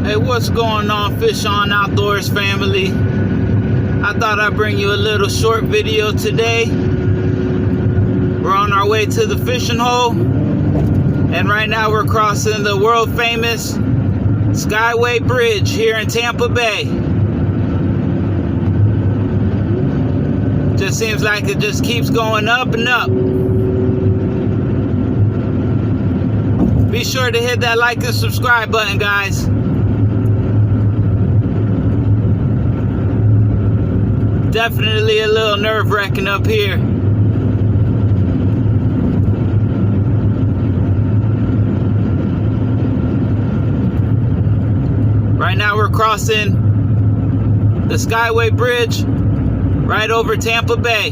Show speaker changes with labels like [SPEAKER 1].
[SPEAKER 1] Hey, what's going on, Fish On Outdoors family? I thought I'd bring you a little short video today. We're on our way to the fishing hole, and right now we're crossing the world famous Skyway Bridge here in Tampa Bay. Just seems like it just keeps going up and up. Be sure to hit that like and subscribe button, guys. Definitely a little nerve-wracking up here. Right now we're crossing the Skyway Bridge right over Tampa Bay.